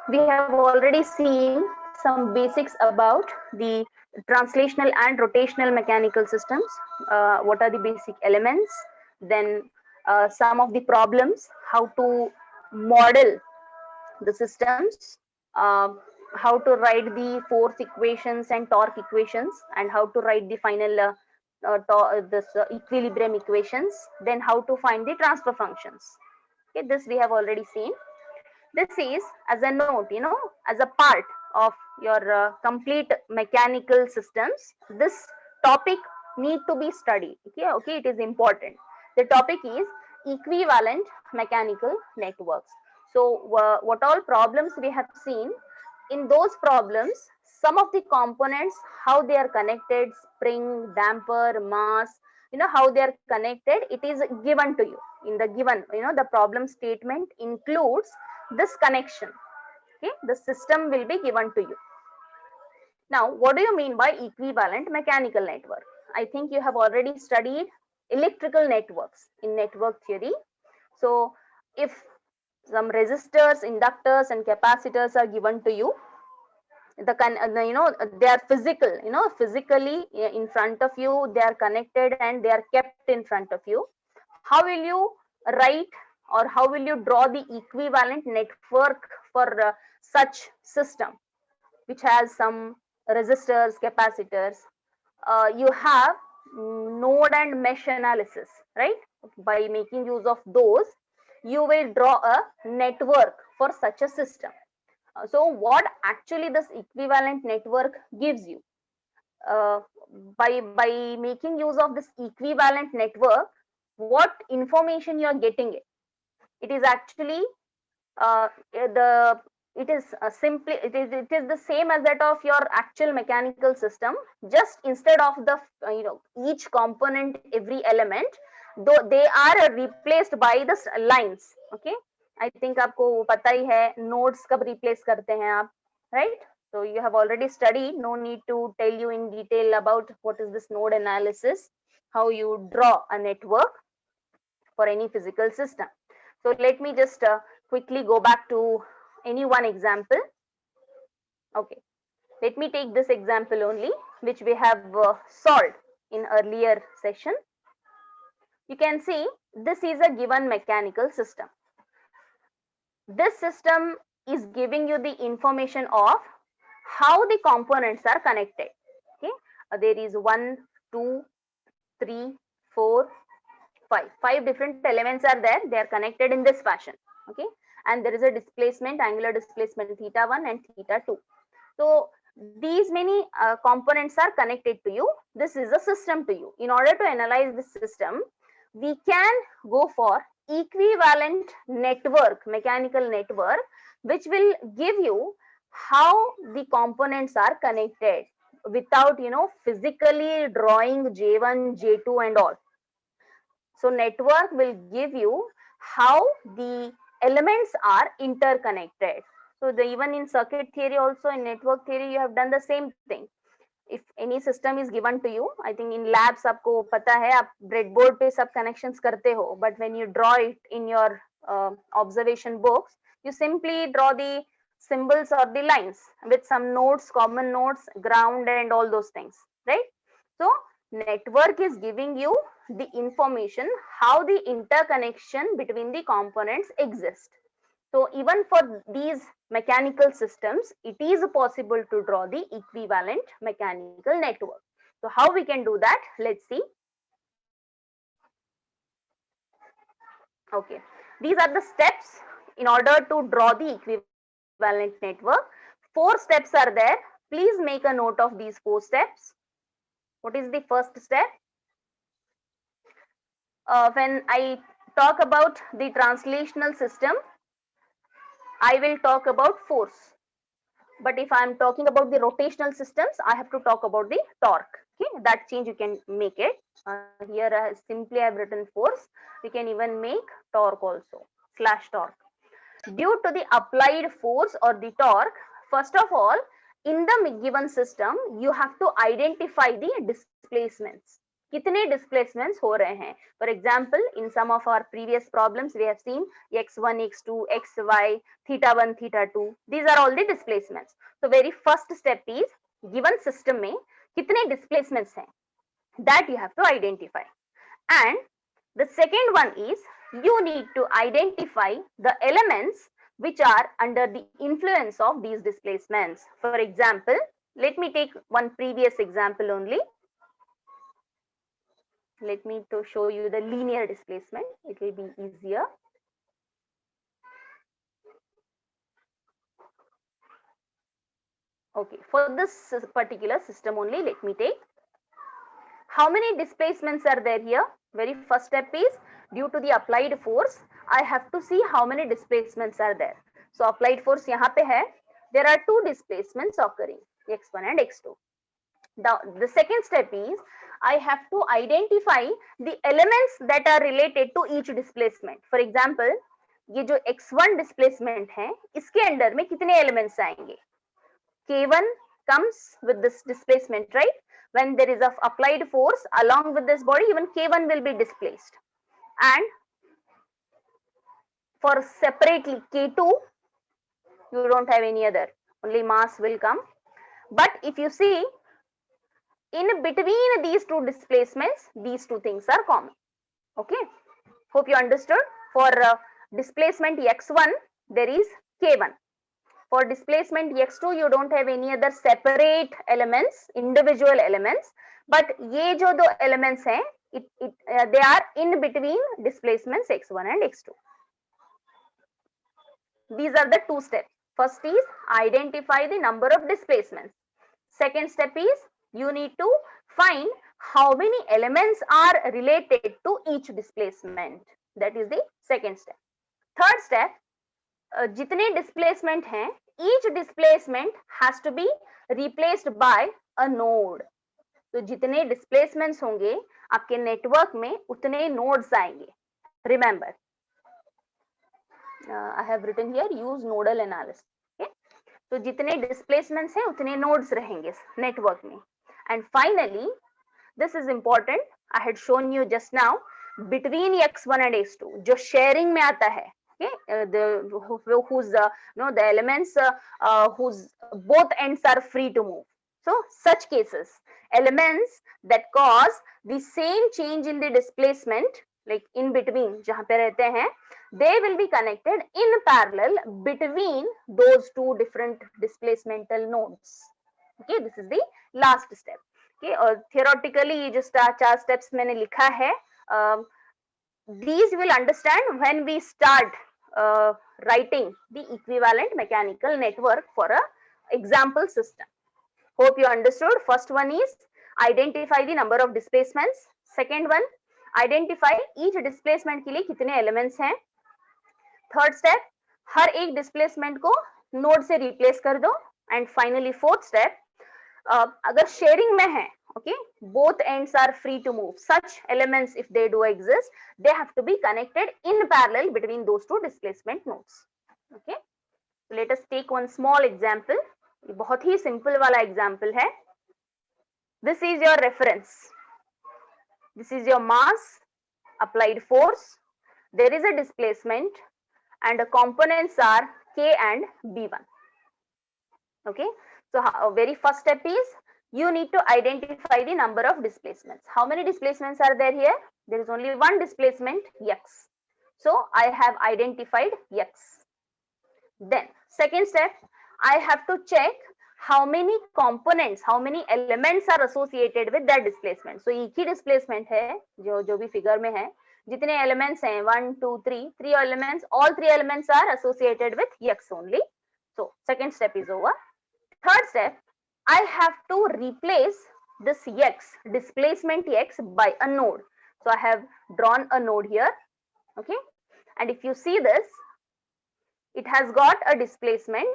We have already seen some basics about the translational and rotational mechanical systems. What are the basic elements? Then some of the problems, how to model the systems, how to write the force equations and torque equations, and how to write the final equilibrium equations. Then how to find the transfer functions. Okay, this we have already seen. This is as a note, as a part of your complete mechanical systems. This topic need to be studied. Okay, it is important. The topic is equivalent mechanical networks. So what all problems we have seen, in those problems, some of the components, how they are connected, spring, damper, mass, how they are connected, it is given to you in the given, the problem statement includes this connection. Okay, the system will be given to you. Now, what do you mean by equivalent mechanical network? I think you have already studied electrical networks in network theory. So if some resistors, inductors and capacitors are given to you, they are physical, physically in front of you, they are connected and they are kept in front of you. How will you write, or how will you draw the equivalent network for such system which has some resistors, capacitors? You have node and mesh analysis, right? By making use of those, you will draw a network for such a system. So what actually this equivalent network gives you, uh, by making use of this equivalent network, what information you are getting it is actually the it is simply it is the same as that of your actual mechanical system. Just instead of the each component, every element, though they are replaced by the lines. Okay, I think आपको पता ही है nodes कब replace करते हैं आप, right? So you have already studied, no need to tell you in detail about what is this node analysis, how you draw a network for any physical system. So let me just quickly go back to any one example. Okay, let me take this example only, which we have solved in earlier session. You can see this is a given mechanical system. This system is giving you the information of how the components are connected. Okay, there is 1, 2, 3, 4, 5. 5 different elements are there. They are connected in this fashion. Okay, and there is a displacement, angular displacement theta1 and theta2. So these many components are connected to you. This is a system to you. In order to analyze this system, we can go for equivalent network, mechanical network, which will give you how the components are connected without physically drawing J1, J2 and all. So network will give you how the elements are interconnected. So even in circuit theory, also in network theory, you have done the same thing. If any system is given to you, I think in labs आपको पता है, आप breadboard पे सब connections करते हो, but when you draw it in your observation books, you simply draw the symbols or the lines with some nodes, common nodes, ground and all those things, right? So network is giving you the information how the interconnection between the components exist. So even for these mechanical systems, it is possible to draw the equivalent mechanical network. So how we can do that? Let's see. Okay, these are the steps in order to draw the equivalent network. 4 steps are there. Please make a note of these 4 steps. What is the first step? When I talk about the translational system, I will talk about force. But if I'm talking about the rotational systems, I have to talk about the torque. Okay, that change you can make it. Here simply I've written force. We can even make torque also, slash torque. Due to the applied force or the torque, first of all, in the given system, you have to identify the displacements. कितने displacements हो रहे हैं. For example in some of our previous problems we have seen x1 x2 xy θ1 θ2 these are all the displacements. So very first step is given system में कितने displacements हैं that you have to identify. And the second one is you need to identify the elements which are under the influence of these displacements. For example, let me take one previous example only. Let me to show you the linear displacement. It will be easier. Okay, for this particular system only, let me take. How many displacements are there here? Very first step is due to the applied force, I have to see how many displacements are there. So applied force यहाँ पे है. There are two displacements occurring, x1 and x2. Now the second step is I have to identify the elements that are related to each displacement. For example, ये जो x1 displacement है, इसके अंदर में कितने elements आएंगे? K1 comes with this displacement, right? When there is a applied force along with this body, even K1 will be displaced. And for separately K2, you don't have any other, only mass will come. But if you see, in between these two displacements, these two things are common. Okay, hope you understood. For displacement x1, there is K1. For displacement x2, you don't have any other separate elements, individual elements, but ये जो दो elements हैं, they are in between displacements x1 and x2. These are the two steps. First is identify the number of displacements. Second step is you need to find how many elements are related to each displacement. That is the second step. Third step, जितने displacement हैं, each displacement has to be replaced by a node. तो जितने displacements होंगे आपके network में उतने nodes आएंगे. Remember, I have written here use nodal analysis. Okay? तो जितने displacements हैं उतने nodes रहेंगे network में. And finally, this is important. I had shown you just now between x1 and x2 जो sharing में आता है. Okay, whose the elements whose both ends are free to move. So such cases, elements that cause the same change in the displacement, like in between जहाँ पे रहते हैं, they will be connected in parallel between those two different displacemental nodes. Okay, this is the last step. Okay, और theoretically ये जो चार steps मैंने लिखा है, these you will understand when we start writing the equivalent mechanical network for a example system. Hope you understood. First one is identify the number of displacements. Second one, identify each displacement के लिए कितने elements हैं. Third step, हर एक displacement को node से replace कर दो. And finally fourth step, अगर sharing में है, okay, both ends are free to move. Such elements, if they do exist, they have to be connected in parallel between those two displacement nodes. Okay, so let us take one small example. ये बहुत ही simple वाला example है. This is your reference. This is your mass, applied force. There is a displacement, and the components are K and B1. Okay, so very first step is you need to identify the number of displacements. How many displacements are there here? There is only one displacement, x. So I have identified x. Then second step, I have to check how many components, how many elements are associated with that displacement. So एक ही displacement है जो भी figure में है, जितने elements हैं 1, 2, 3, three elements, all three elements are associated with x only. So second step is over. Third step, I have to replace this x, displacement x, by a node. So I have drawn a node here. Okay, and if you see this, it has got a displacement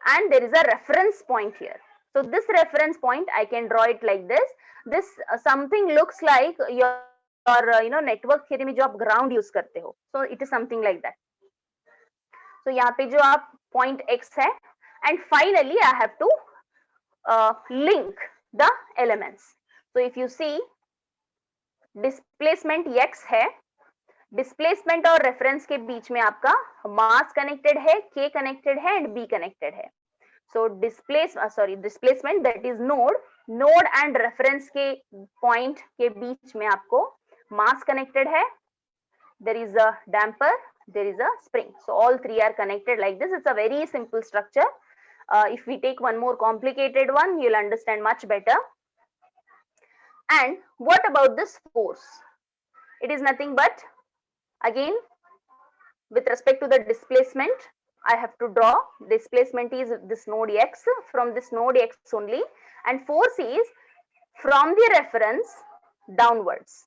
and there is a reference point here. So this reference point, I can draw it like this. This something looks like your network theory में जो आप ground use करते हो. So it is something like that. So यहाँ पे जो आप point x है, and finally I have to link the elements. So if you see, displacement x है, डिस्प्लेसमेंट और रेफरेंस के बीच में आपका मास कनेक्टेड है, k कनेक्टेड है एंड b कनेक्टेड है. So displacement that is node and reference के पॉइंट के बीच में आपको मास कनेक्टेड है, there is a damper, there is a spring. So all three are connected like this. It's a very simple structure. If we take one more complicated one, you'll understand much better. And what about this force? It is nothing but, again, with respect to the displacement, I have to draw displacement is this node x, from this node x only, and force is from the reference downwards.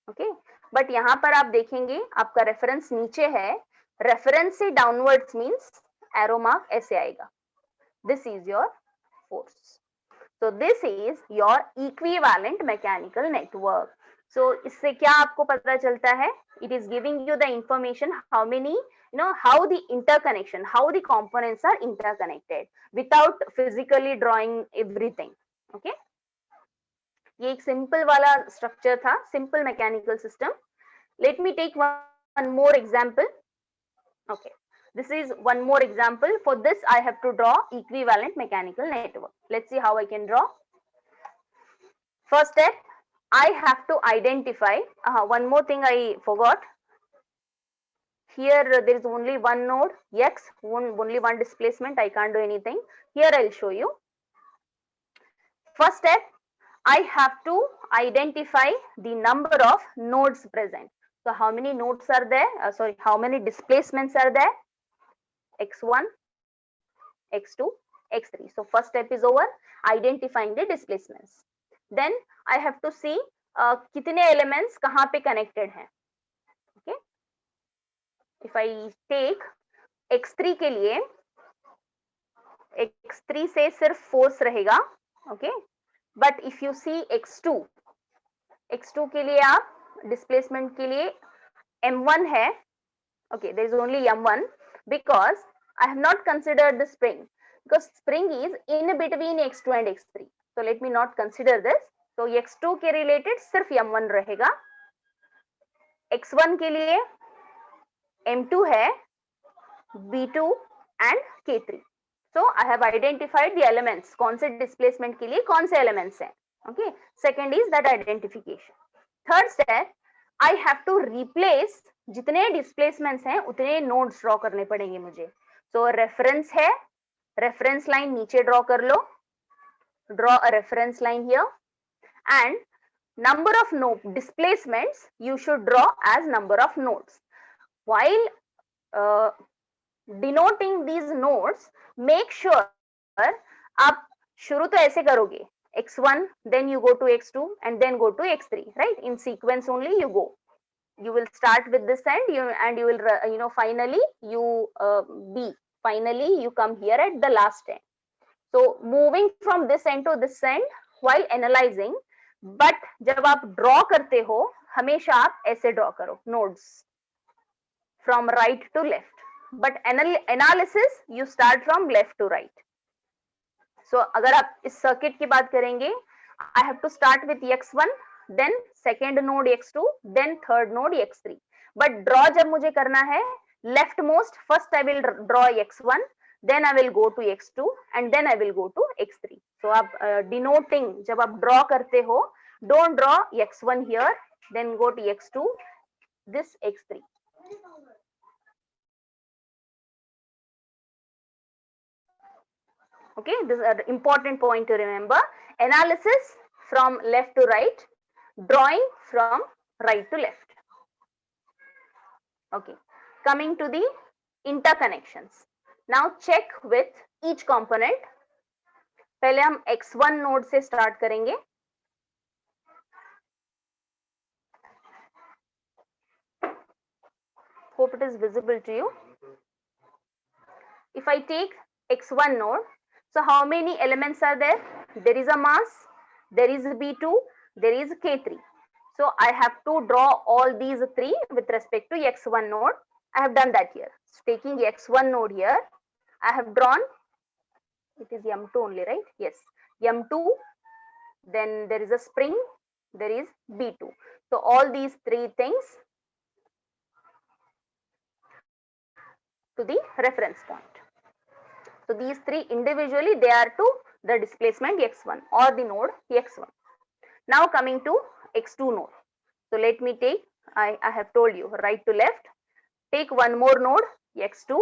Okay, but यहाँ पर आप देखेंगे आपका reference नीचे है, reference से downwards means arrow mark ऐसे आएगा. This is your force. So this is your equivalent mechanical network. So इससे क्या आपको पता चलता है? It is giving you the information how many how the interconnection, how the components are interconnected without physically drawing everything. Okay, ये एक simple वाला structure था, simple mechanical system. Let me take one more example. Okay, this is one more example. For this I have to draw equivalent mechanical network. Let's see how I can draw. First step, I have to identify one more thing I forgot. Here there is only one node x, only one displacement. I can't do anything. Here I'll show you. First step, I have to identify the number of nodes present. So how many nodes are there? How many displacements are there? X1, X2, X3. So first step is over, identifying the displacements. Then I have to see कितने elements कहाँ पे connected हैं. Okay. If I take X3 के लिए, X3 से सिर्फ force रहेगा. Okay. But if you see X2 के लिए आप displacement के लिए M1 है. Okay, there is only M1 because I have not considered the spring, because spring is in between X2 and X3. So let me not consider this. So X2 के related सिर्फ M1 रहेगा. X1 के लिए M2 है, B2 and K3. So I have identified the elements. कौन से displacement के लिए कौन से elements हैं. Okay. Second is that identification. Third step, I have to replace जितने displacements हैं उतने nodes draw करने पड़ेंगे मुझे. So reference है, reference line नीचे draw कर लो. Draw a reference line here. And number of displacements you should draw as number of nodes. While denoting these nodes, make sure आप शुरू तो ऐसे करोगे, x1, then you go to x2 and then go to x3, right? In sequence only you go. You will start with this end, and you will finally you come here at the last end. So moving from this end to this end while analyzing, but जब आप draw करते हो हमेशा आप ऐसे draw करो nodes from right to left. But analysis you start from left to right. So अगर आप इस circuit की बात करेंगे, I have to start with x1, then second node x2, then third node x3. But draw जब मुझे करना है leftmost, first I will draw x1, then I will go to x2 and then I will go to x3. So आप denoting जब आप draw करते हो, don't draw x1 here, then go to x2, this x3. Okay, this is an important point to remember. Analysis from left to right, drawing from right to left. Okay, coming to the interconnections. Now check with each component. पहले हम x1 node से start करेंगे. Hope it is visible to you. If I take x1 node, so how many elements are there? There is a mass, there is B2, there is K3. So I have to draw all these three with respect to x1 node. I have done that here. So taking x1 node here, I have drawn, it is M2 only, right? Yes, M2, then there is a spring, there is B2. So all these three things to the reference point. So these three individually, they are to the displacement x1 or the node x1. Now coming to x2 node. So let me take, I have told you right to left. Take one more node x2.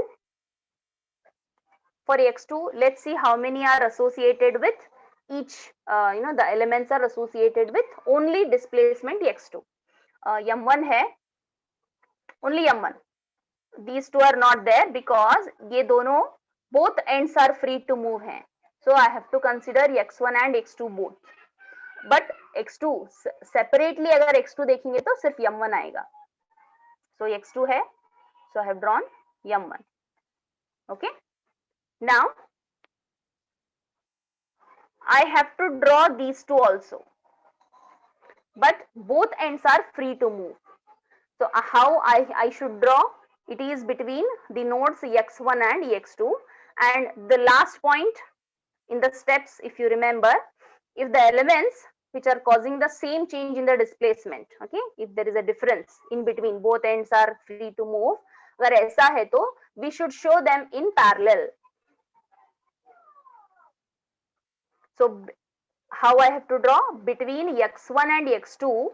For x2, let's see how many are associated with each, the elements are associated with only displacement x2. m1 hai, only m1. These two are not there because ये दोनों both ends are free to move हैं. So I have to consider x1 and x2 both. But x2 separately अगर x2 देखेंगे तो सिर्फ m1 आएगा. So x2 है. So I have drawn m1. Okay. Now I have to draw these two also. But both ends are free to move. So how I should draw? It is between the nodes x1 and x2, and the last point in the steps, if you remember, if the elements which are causing the same change in the displacement, okay, if there is a difference in between, both ends are free to move, अगर ऐसा है तो we should show them in parallel. So how I have to draw? Between x1 and x2,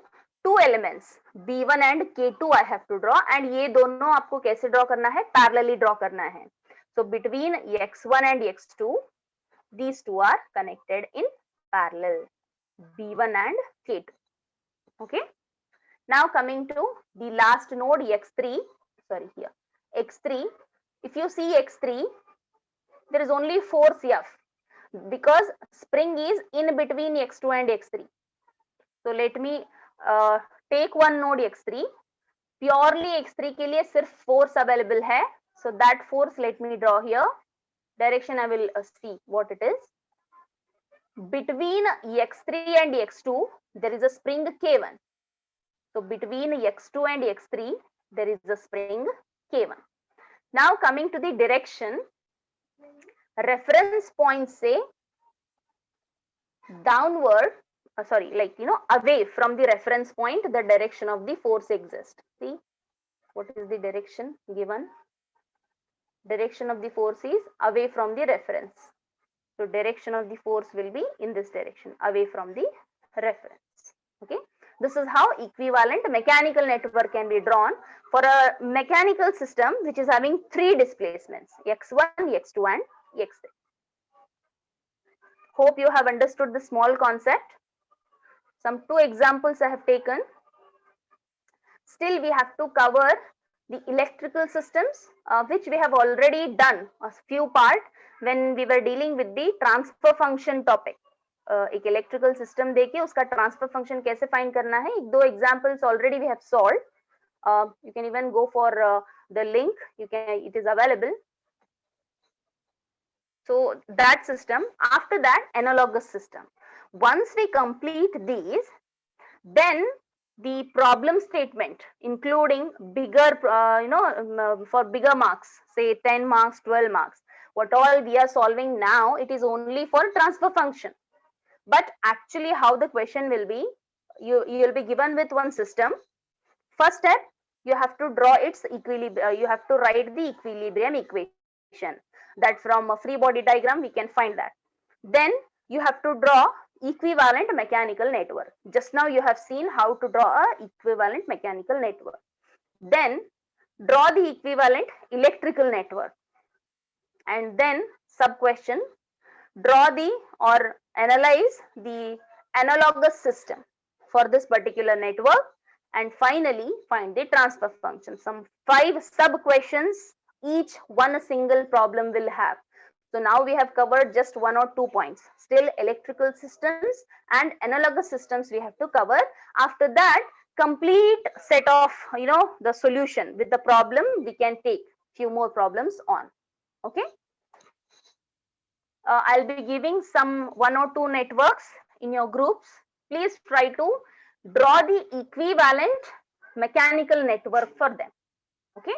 two elements b1 and k2 I have to draw, and ये दोनों आपको कैसे draw करना है? Parallelly draw करना है. So between x1 and x2, these two are connected in parallel, b1 and k2. Okay. Now coming to the last node x3, sorry here, x3. If you see x3, there is only force F because spring is in between x2 and x3. So let me take one node x3. Purely x3 के लिए सिर्फ force available है. So that force let me draw here. Direction I will see what it is. Between x3 and x2, there is a spring K1. So between x2 and x3, there is a spring K1. Now coming to the direction, reference point say downward, away from the reference point, the direction of the force exists. See, what is the direction given? Direction of the force is away from the reference. So direction of the force will be in this direction, away from the reference. Okay. This is how equivalent mechanical network can be drawn for a mechanical system which is having three displacements, x1, x2 and x3. Hope you have understood the small concept. Some two examples I have taken. Still we have to cover the electrical systems, which we have already done a few part when we were dealing with the transfer function topic. एक electrical system देके उसका transfer function कैसे find करना है, एक दो examples already we have solved. You can even go for the link, it is available. So that system, after that analogous system. Once we complete these, then the problem statement including bigger, for bigger marks, say 10 marks, 12 marks, what all we are solving now, it is only for transfer function. But actually how the question will be, you will be given with one system. First step, you have to draw its equilibrium, you have to write the equilibrium equation. That from a free body diagram we can find that. Then you have to draw equivalent mechanical network. Just now you have seen how to draw a equivalent mechanical network. Then draw the equivalent electrical network. And then sub question, draw the or analyze the analogous system for this particular network, and finally find the transfer function. Some 5 sub questions, each one single problem will have. So now we have covered just 1 or 2 points. Still electrical systems and analogous systems we have to cover. After that, complete set of the solution with the problem, we can take few more problems on. Okay. I'll be giving some 1 or 2 networks in your groups. Please try to draw the equivalent mechanical network for them. Okay.